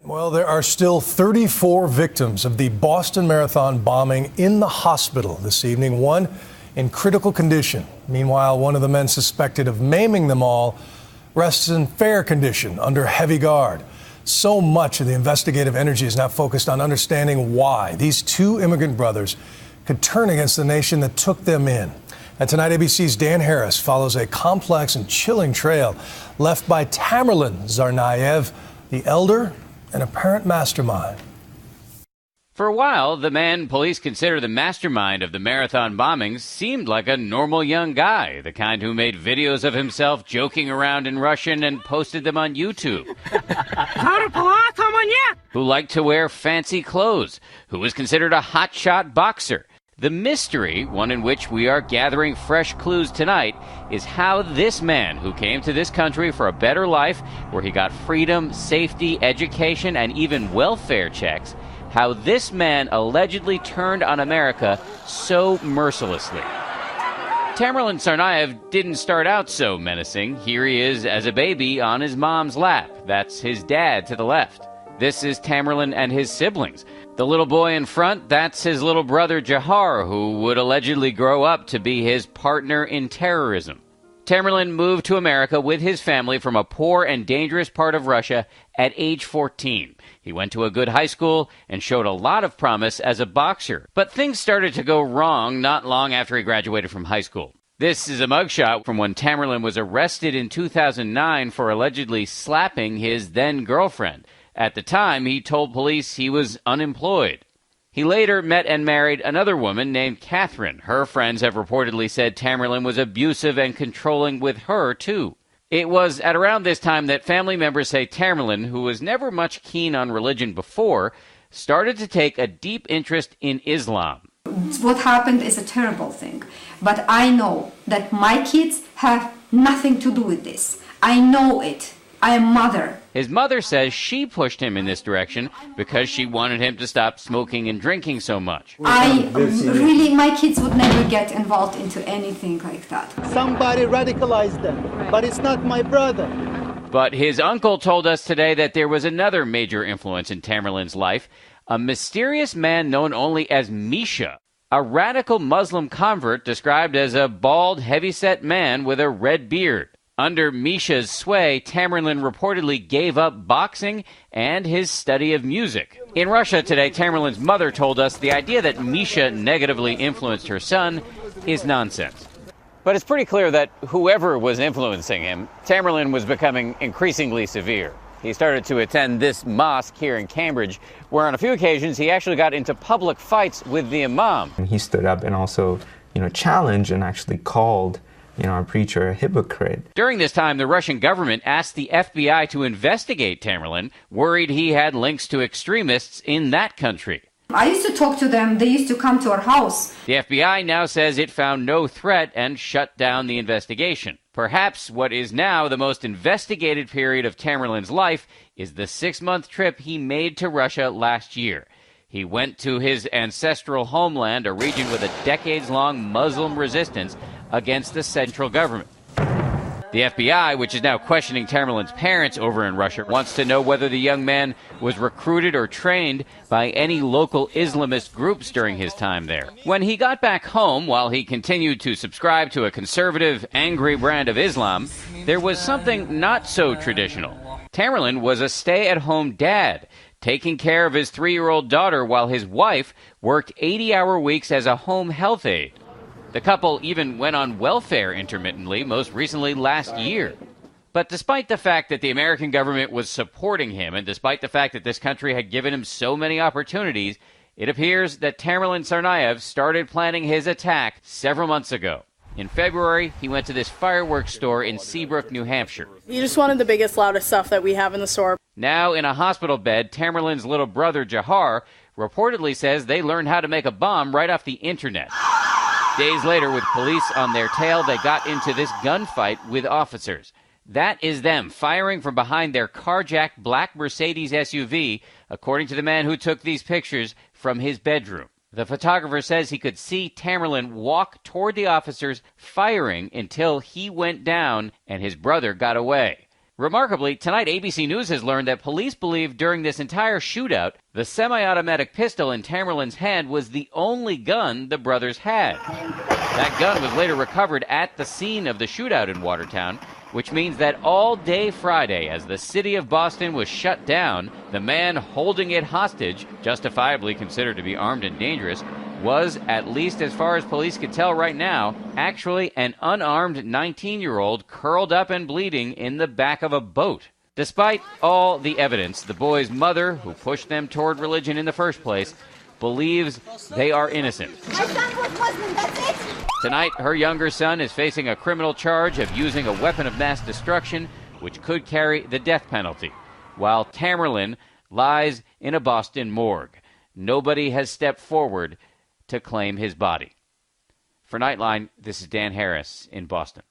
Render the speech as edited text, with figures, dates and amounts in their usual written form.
Well, there are still 34 victims of the Boston Marathon bombing in the hospital this evening, one in critical condition. Meanwhile, one of the men suspected of maiming them all rests in fair condition under heavy guard. So much of the investigative energy is now focused on understanding why these two immigrant brothers could turn against the nation that took them in. And tonight, ABC's Dan Harris follows a complex and chilling trail left by Tamerlan Tsarnaev, the elder and apparent mastermind. For a while, the man police consider the mastermind of the marathon bombings seemed like a normal young guy, the kind who made videos of himself joking around in Russian and posted them on YouTube. Who liked to wear fancy clothes, who was considered a hotshot boxer. The mystery, one in which we are gathering fresh clues tonight, is how this man, who came to this country for a better life, where he got freedom, safety, education, and even welfare checks, how this man allegedly turned on America so mercilessly. Tamerlan Tsarnaev didn't start out so menacing. Here he is as a baby on his mom's lap. That's his dad to the left. This is Tamerlan and his siblings. The little boy in front, that's his little brother Jahar, who would allegedly grow up to be his partner in terrorism. Tamerlan moved to America with his family from a poor and dangerous part of Russia at age 14. He went to a good high school and showed a lot of promise as a boxer. But things started to go wrong not long after he graduated from high school. This is a mugshot from when Tamerlan was arrested in 2009 for allegedly slapping his then-girlfriend. At the time, he told police he was unemployed. He later met and married another woman named Catherine. Her friends have reportedly said Tamerlan was abusive and controlling with her, too. It was at around this time that family members say Tamerlan, who was never much keen on religion before, started to take a deep interest in Islam. What happened is a terrible thing, but I know that my kids have nothing to do with this. I know it. I am mother. His mother says she pushed him in this direction because she wanted him to stop smoking and drinking so much. My kids would never get involved into anything like that. Somebody radicalized them, but it's not my brother. But his uncle told us today that there was another major influence in Tamerlan's life, a mysterious man known only as Misha, a radical Muslim convert described as a bald, heavy-set man with a red beard. Under Misha's sway, Tamerlan reportedly gave up boxing and his study of music. In Russia today, Tamerlan's mother told us the idea that Misha negatively influenced her son is nonsense. But it's pretty clear that whoever was influencing him, Tamerlan was becoming increasingly severe. He started to attend this mosque here in Cambridge, where on a few occasions he actually got into public fights with the imam. He stood up and also, challenged and actually called our preacher a hypocrite. During this time, the Russian government asked the FBI to investigate Tamerlan, worried he had links to extremists in that country. I used to talk to them. They used to come to our house. The FBI now says it found no threat and shut down the investigation. Perhaps what is now the most investigated period of Tamerlan's life is the 6-month trip he made to Russia last year. He went to his ancestral homeland, a region with a decades-long Muslim resistance against the central government. The FBI, which is now questioning Tamerlan's parents over in Russia, wants to know whether the young man was recruited or trained by any local Islamist groups during his time there. When he got back home, while he continued to subscribe to a conservative, angry brand of Islam, there was something not so traditional. Tamerlan was a stay-at-home dad, taking care of his 3-year-old daughter while his wife worked 80-hour weeks as a home health aide. The couple even went on welfare intermittently, most recently last year. But despite the fact that the American government was supporting him, and despite the fact that this country had given him so many opportunities, it appears that Tamerlan Tsarnaev started planning his attack several months ago. In February, he went to this fireworks store in Seabrook, New Hampshire. You just wanted the biggest, loudest stuff that we have in the store. Now in a hospital bed, Tamerlan's little brother Jahar reportedly says they learned how to make a bomb right off the internet. Days later, with police on their tail, they got into this gunfight with officers. That is them firing from behind their carjacked black Mercedes SUV, according to the man who took these pictures from his bedroom. The photographer says he could see Tamerlan walk toward the officers, firing until he went down and his brother got away. Remarkably, tonight ABC News has learned that police believe during this entire shootout, the semi-automatic pistol in Tamerlan's hand was the only gun the brothers had. That gun was later recovered at the scene of the shootout in Watertown, which means that all day Friday, as the city of Boston was shut down, the man holding it hostage, justifiably considered to be armed and dangerous, was, at least as far as police could tell right now, actually an unarmed 19-year-old curled up and bleeding in the back of a boat. Despite all the evidence, the boy's mother, who pushed them toward religion in the first place, believes they are innocent. My son was Muslim, that's it. Tonight, her younger son is facing a criminal charge of using a weapon of mass destruction, which could carry the death penalty, while Tamerlan lies in a Boston morgue. Nobody has stepped forward to claim his body. For Nightline, this is Dan Harris in Boston.